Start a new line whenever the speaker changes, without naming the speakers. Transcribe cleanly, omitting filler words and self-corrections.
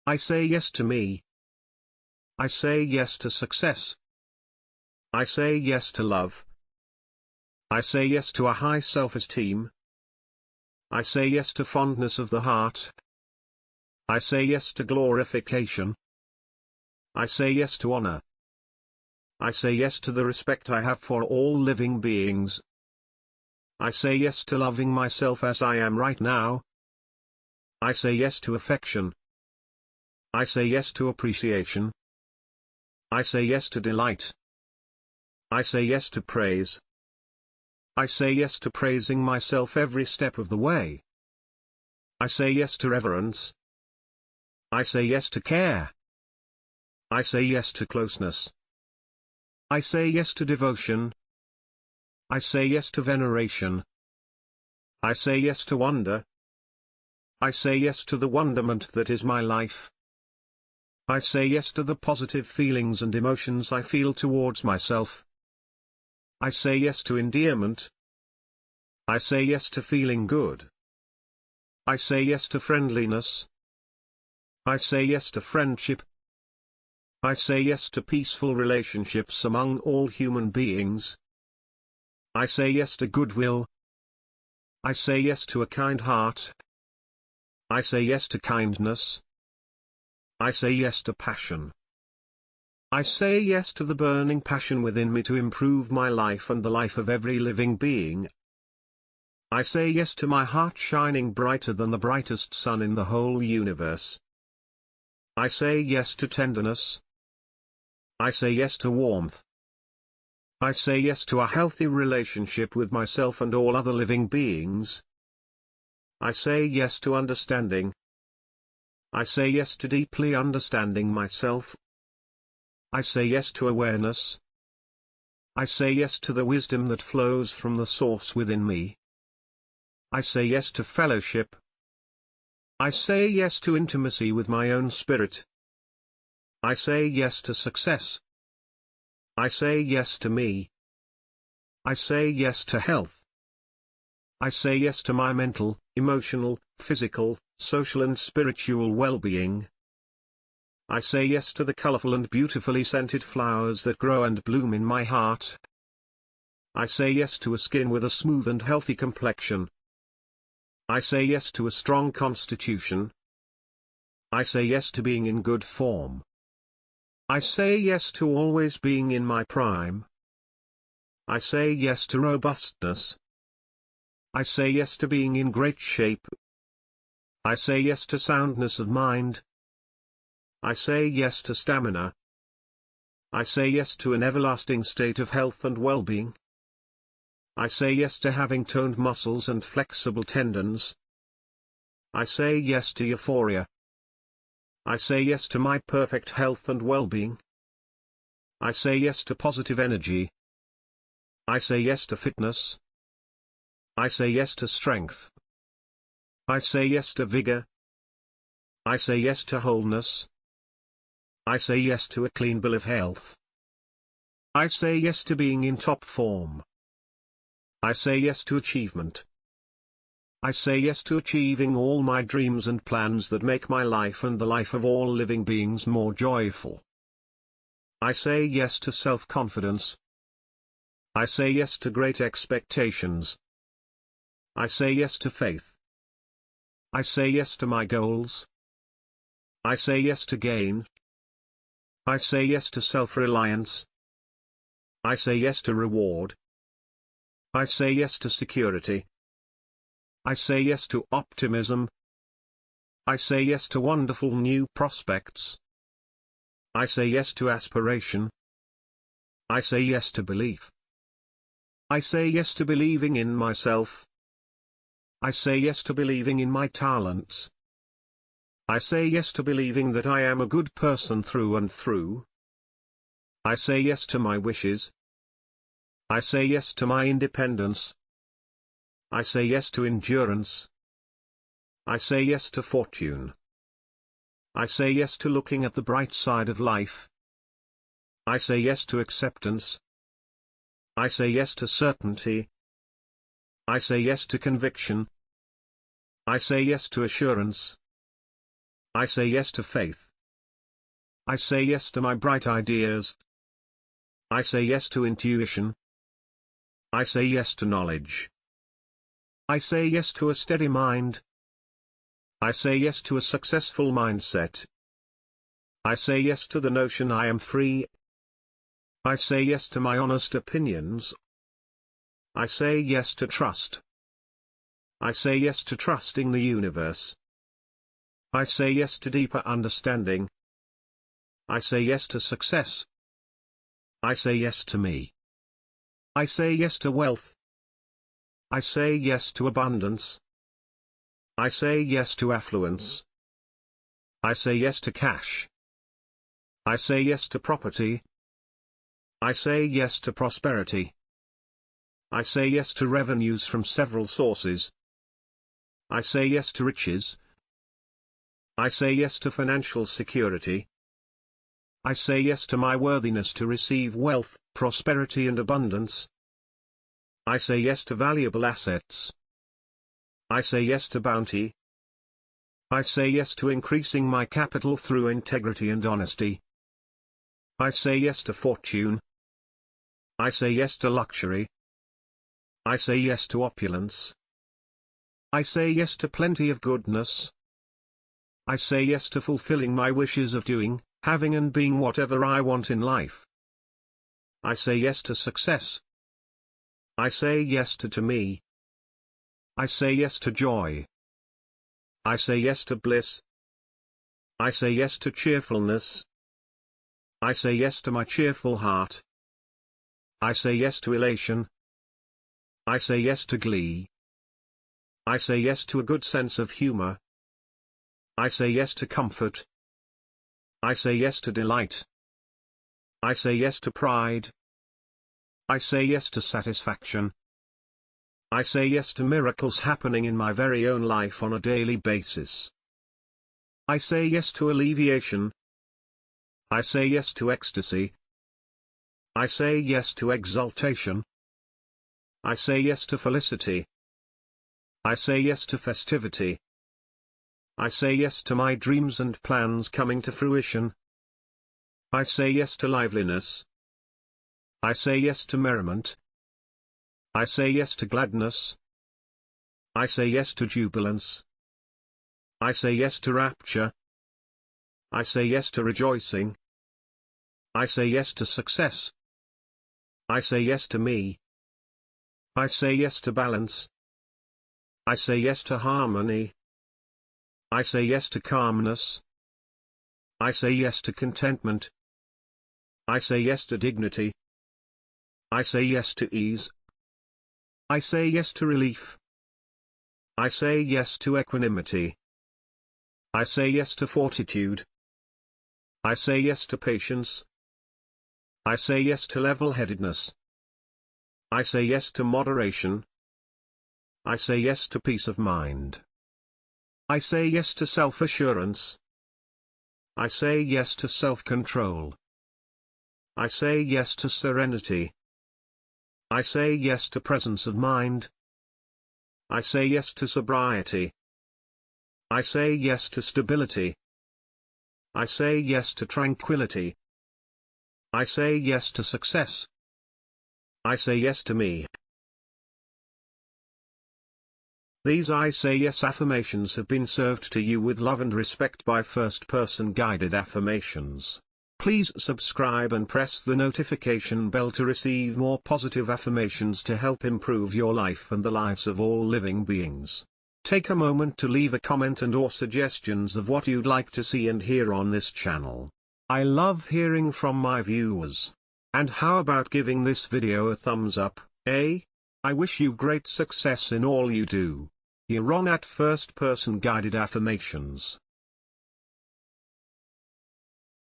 I say yes to me. I say yes to success. I say yes to love. I say yes to a high self-esteem. I say yes to fondness of the heart. I say yes to glorification. I say yes to honor. I say yes to the respect I have for all living beings. I say yes to loving myself as I am right now. I say yes to affection. I say yes to appreciation. I say yes to delight. I say yes to praise. I say yes to praising myself every step of the way. I say yes to reverence. I say yes to care. I say yes to closeness. I say yes to devotion. I say yes to veneration. I say yes to wonder. I say yes to the wonderment that is my life. I say yes to the positive feelings and emotions I feel towards myself. I say yes to endearment. I say yes to feeling good. I say yes to friendliness. I say yes to friendship. I say yes to peaceful relationships among all human beings. I say yes to goodwill. I say yes to a kind heart. I say yes to kindness. I say yes to passion. I say yes to the burning passion within me to improve my life and the life of every living being. I say yes to my heart shining brighter than the brightest sun in the whole universe. I say yes to tenderness. I say yes to warmth. I say yes to a healthy relationship with myself and all other living beings. I say yes to understanding. I say yes to deeply understanding myself. I say yes to awareness. I say yes to the wisdom that flows from the source within me. I say yes to fellowship. I say yes to intimacy with my own spirit. I say yes to success. I say yes to me. I say yes to health. I say yes to my mental, emotional, physical, social and spiritual well-being. I say yes to the colorful and beautifully scented flowers that grow and bloom in my heart. I say yes to a skin with a smooth and healthy complexion. I say yes to a strong constitution. I say yes to being in good form. I say yes to always being in my prime. I say yes to robustness. I say yes to being in great shape. I say yes to soundness of mind. I say yes to stamina. I say yes to an everlasting state of health and well-being. I say yes to having toned muscles and flexible tendons. I say yes to euphoria. I say yes to my perfect health and well-being. I say yes to positive energy. I say yes to fitness. I say yes to strength. I say yes to vigor. I say yes to wholeness. I say yes to a clean bill of health. I say yes to being in top form. I say yes to achievement. I say yes to achieving all my dreams and plans that make my life and the life of all living beings more joyful. I say yes to self-confidence. I say yes to great expectations. I say yes to faith. I say yes to my goals. I say yes to gain. I say yes to self-reliance. I say yes to reward. I say yes to security. I say yes to optimism. I say yes to wonderful new prospects. I say yes to aspiration. I say yes to belief. I say yes to believing in myself. I say yes to believing in my talents. I say yes to believing that I am a good person through and through. I say yes to my wishes. I say yes to my independence. I say yes to endurance. I say yes to fortune. I say yes to looking at the bright side of life. I say yes to acceptance. I say yes to certainty. I say yes to conviction. I say yes to assurance. I say yes to faith. I say yes to my bright ideas. I say yes to intuition. I say yes to knowledge. I say yes to a steady mind. I say yes to a successful mindset. I say yes to the notion I am free. I say yes to my honest opinions. I say yes to trust. I say yes to trusting the universe. I say yes to deeper understanding. I say yes to success. I say yes to me. I say yes to wealth. I say yes to abundance. I say yes to affluence. I say yes to cash. I say yes to property. I say yes to prosperity. I say yes to revenues from several sources. I say yes to riches. I say yes to financial security. I say yes to my worthiness to receive wealth, prosperity and abundance. I say yes to valuable assets. I say yes to bounty. I say yes to increasing my capital through integrity and honesty. I say yes to fortune. I say yes to luxury. I say yes to opulence. I say yes to plenty of goodness. I say yes to fulfilling my wishes of doing, having and being whatever I want in life. I say yes to success. I say yes to me. I say yes to joy. I say yes to bliss. I say yes to cheerfulness. I say yes to my cheerful heart. I say yes to elation. I say yes to glee. I say yes to a good sense of humor. I say yes to comfort. I say yes to delight. I say yes to pride. I say yes to satisfaction. I say yes to miracles happening in my very own life on a daily basis. I say yes to alleviation. I say yes to ecstasy. I say yes to exaltation. I say yes to felicity. I say yes to festivity. I say yes to my dreams and plans coming to fruition. I say yes to liveliness. I say yes to merriment. I say yes to gladness. I say yes to jubilance. I say yes to rapture. I say yes to rejoicing. I say yes to success. I say yes to me. I say yes to balance. I say yes to harmony. I say yes to calmness. I say yes to contentment. I say yes to dignity. I say yes to ease. I say yes to relief. I say yes to equanimity. I say yes to fortitude. I say yes to patience. I say yes to level-headedness. I say yes to moderation. I say yes to peace of mind. I say yes to self-assurance. I say yes to self-control. I say yes to serenity. I say yes to presence of mind. I say yes to sobriety. I say yes to stability. I say yes to tranquility. I say yes to success. I say yes to me. These I Say Yes affirmations have been served to you with love and respect by first-person guided affirmations. Please subscribe and press the notification bell to receive more positive affirmations to help improve your life and the lives of all living beings. Take a moment to leave a comment and/or suggestions of what you'd like to see and hear on this channel. I love hearing from my viewers. And how about giving this video a thumbs up, eh? I wish you great success in all you do. Yaron at First Person Guided Affirmations.